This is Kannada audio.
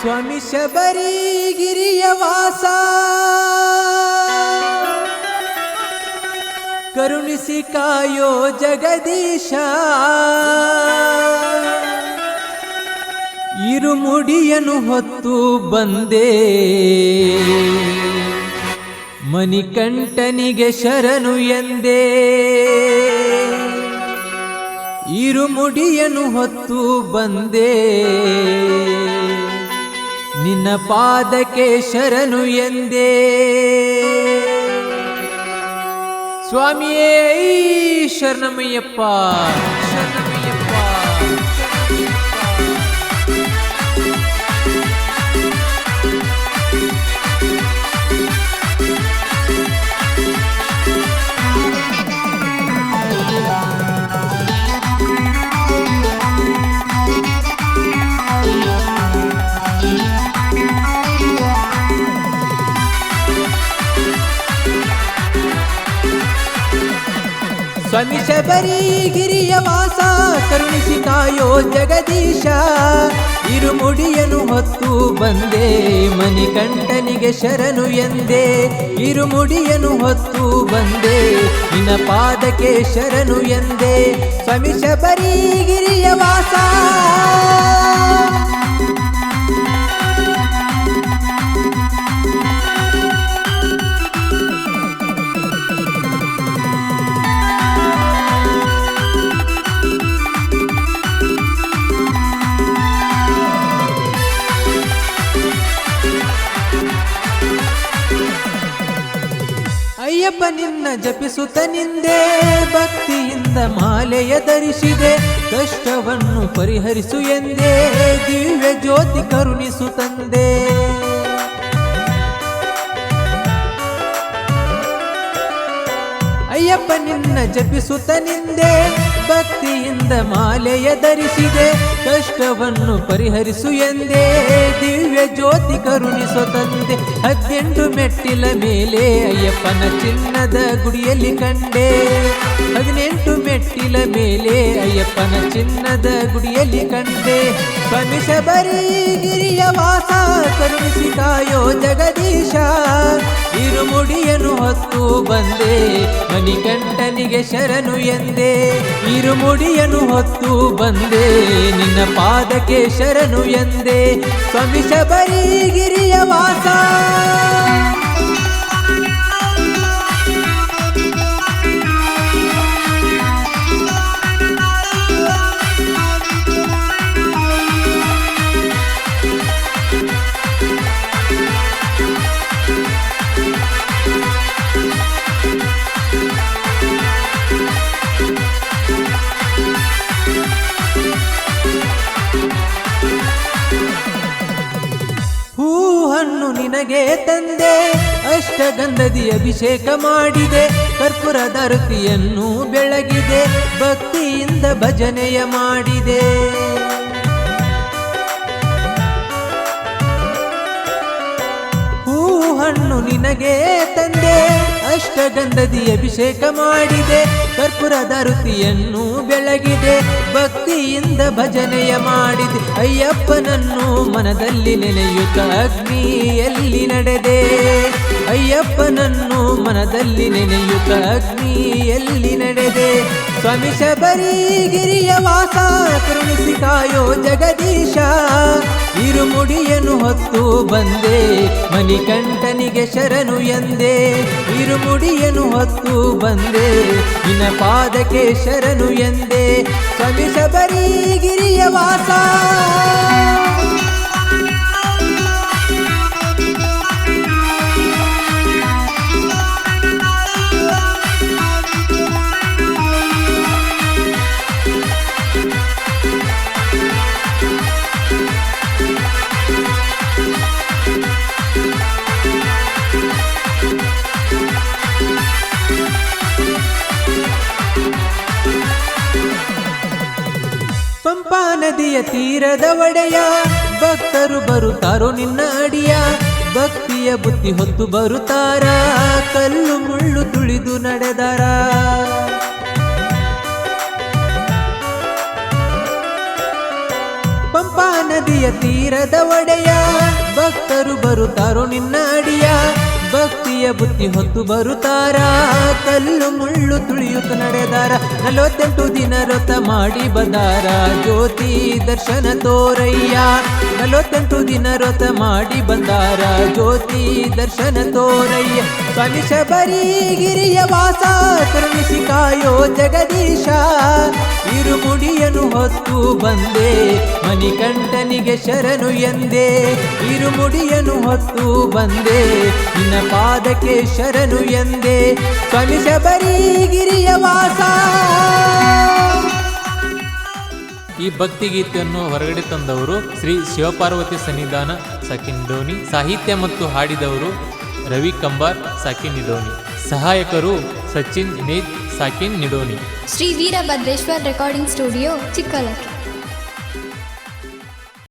ಸ್ವಾಮಿ ಶಬರಿಗಿರಿಯ ವಾಸ ಕರುಣಿಸಿ ಕಾಯೋ ಜಗದೀಶ ಇರುಮುಡಿಯನ್ನು ಹೊತ್ತು ಬಂದೆ ಮಣಿಕಂಠನಿಗೆ ಶರಣು ಎಂದೇ ಇರುಮುಡಿಯನ್ನು ಹೊತ್ತು ಬಂದೆ ನಿನ್ನ ಪಾದಕ್ಕೆ ಶರಣು ಎಂದೇ ಸ್ವಾಮಿಯೇ ಶರಣಮಯ್ಯಪ್ಪ ಶರಣಮಯ್ಯಪ್ಪ ಸ್ವಾಮಿ ಶಬರಿಗಿರಿಯ ವಾಸ ಕರುಣಿಸಿ ಕಾಯೋ ಜಗದೀಶ ಇರುಮುಡಿಯನ್ನು ಹೊತ್ತು ಬಂದೆ ಮಣಿಕಂಠನಿಗೆ ಶರಣು ಎಂದೇ ಇರುಮುಡಿಯನ್ನು ಹೊತ್ತು ಬಂದೆ ನಿನ್ನ ಪಾದಕ್ಕೆ ಶರಣು ಎಂದೇ ಸ್ವಾಮಿ ಶಬರಿಗಿರಿಯ ವಾಸ ಅಯ್ಯಪ್ಪ ನಿನ್ನ ಜಪಿಸುತ್ತ ನಿಂದೆ ಭಕ್ತಿಯಿಂದ ಮಾಲೆಯ ಧರಿಸಿದೆ ಕಷ್ಟವನ್ನು ಪರಿಹರಿಸು ಎಂದೇ ದಿವ್ಯ ಜ್ಯೋತಿ ಕರುಣಿಸು ತಂದೆ ಅಯ್ಯಪ್ಪ ನಿನ್ನ ಜಪಿಸುತ್ತ ನಿಂದೆ ಭಕ್ತಿಯಿಂದ ಮಾಲೆಯ ಧರಿಸಿದೆ ಕಷ್ಟವನ್ನು ಪರಿಹರಿಸು ಎಂದೇ ದಿವ್ಯ ಜ್ಯೋತಿ ಕರುಣಿಸು ತಂದೆ 18 ಮೆಟ್ಟಿಲ ಮೇಲೆ ಅಯ್ಯಪ್ಪನ ಚಿನ್ನದ ಗುಡಿಯಲ್ಲಿ ಕಂಡೆ 18 ಮೆಟ್ಟಿಲ ಮೇಲೆ ಅಯ್ಯಪ್ಪನ ಚಿನ್ನದ ಗುಡಿಯಲ್ಲಿ ಕಂಡೆ ಸ್ವಾಮಿ ಶಬರಿಗಿರಿಯ ವಾಸ ಕರುಣಿಸಿ ಕಾಯೋ ಜಗದೀಶ ಇರುಮುಡಿಯನ್ನು ಹೊತ್ತು ಬಂದೆ ಮಣಿಕಂಠನಿಗೆ ಶರಣು ಎಂದೇ ಇರುಮುಡಿಯನ್ನು ಹೊತ್ತು ಬಂದೆ ನಿನ್ನ ಪಾದಕ್ಕೆ ಶರಣು ಎಂದೇ ಸ್ವಾಮಿ ಶಬರಿಗಿರಿಯ ವಾಸ ನಿನಗೆ ತಂದೆ ಅಷ್ಟಗಂಧದಿ ಅಭಿಷೇಕ ಮಾಡಿದೆ ಕರ್ಪೂರದ ಆರತಿಯನ್ನು ಬೆಳಗಿದೆ ಭಕ್ತಿಯಿಂದ ಭಜನೆಯ ಮಾಡಿದೆ ಹಣ್ಣು ನಿನಗೆ ತಂದೆ ಅಷ್ಟಗಂಧದಿ ಅಭಿಷೇಕ ಮಾಡಿದೆ ಕರ್ಪೂರದ ಆರತಿಯನ್ನು ಬೆಳಗಿದೆ ಭಕ್ತಿಯಿಂದ ಭಜನೆಯ ಮಾಡಿದೆ ಅಯ್ಯಪ್ಪನನ್ನು ಮನದಲ್ಲಿ ನೆನೆಯುತ್ತ ಅಗ್ನಿಯಲ್ಲಿ ನಡೆದೆ ಅಯ್ಯಪ್ಪನನ್ನು ಮನದಲ್ಲಿ ನೆನೆಯುತ್ತ ಅಗ್ನಿಯಲ್ಲಿ ನಡೆದೆ ಸ್ವಾಮಿ ಶಬರಿಗಿರಿಯ ವಾಸ ಕರುಣಿಸಿ ಕಾಯೋ ಜಗದೀಶ ಇರುಮುಡಿಯನ್ನು ಹೊತ್ತು ಬಂದೆ ಮಣಿಕಂಠನಿಗೆ ಶರಣು ಎಂದೇ ಇರುಮುಡಿಯನ್ನು ಹೊತ್ತು ಬಂದೆ ನಿನ್ನ ಪಾದಕ್ಕೆ ಶರಣು ಎಂದೇ ಸ್ವಾಮಿ ಶಬರಿಗಿರಿಯ ವಾಸ ಪಂಪಾ ನದಿಯ ತೀರದ ಒಡೆಯ ಭಕ್ತರು ಬರುತ್ತಾರೋ ನಿನ್ನ ಅಡಿಯ ಭಕ್ತಿಯ ಬುದ್ಧಿ ಹೊತ್ತು ಬರುತ್ತಾರ ಕಲ್ಲು ಮುಳ್ಳು ತುಳಿದು ನಡೆದಾರ ಪಂಪಾ ನದಿಯ ತೀರದ ಒಡೆಯ ಭಕ್ತರು ಬರುತ್ತಾರೋ ನಿನ್ನ ಅಡಿಯ ಭಕ್ತಿಯ ಬುತ್ತಿ ಹೊತ್ತು ಬರುತ್ತಾರ ಕಲ್ಲು ಮುಳ್ಳು ತುಳಿಯುತ್ತ ನಡೆದಾರ 48 ದಿನ ವ್ರತ ಮಾಡಿ ಬಂದಾರ ಜ್ಯೋತಿ ದರ್ಶನ ತೋರಯ್ಯ 48 ದಿನ ವ್ರತ ಮಾಡಿ ಬಂದಾರ ಜ್ಯೋತಿ ದರ್ಶನ ತೋರಯ್ಯ ಸ್ವಾಮಿ ಶಬರಿಗಿರಿಯ ವಾಸ ಕರುಣಿಸಿ ಕಾಯೋ ಜಗದೀಶ ಇರುಮುಡಿಯನ್ನು ಹೊತ್ತು ಬಂದೆ ಮಣಿಕಂಠನಿಗೆ ಶರಣು ಎಂದೇ ಇರುಮುಡಿಯನ್ನು ಹೊತ್ತು ಬಂದೆ ನಿನ್ನ ಪಾದಕ್ಕೆ ಶರಣು ಎಂದೇ ಸ್ವಾಮಿ ಶಬರಿಗಿರಿಯ ವಾಸ. ಈ ಭಕ್ತಿಗೀತೆಯನ್ನು ಹೊರಗಡೆ ತಂದವರು ಶ್ರೀ ಶಿವಪಾರ್ವತಿ ಸನ್ನಿಧಾನ ಸಾಕಿನಿಡೋಣಿ. ಸಾಹಿತ್ಯ ಮತ್ತು ಹಾಡಿದವರು ರವಿ ಕಂಬಾರ್ ಸಾಕಿನಿಡೋಣಿ. ಸಹಾಯಕರು ಸಚಿನ್ ನೇತ್ ಸಾಕಿನಿಡೋಣಿ. Shri Veerabhadreshwar recording studio Chikkalakki.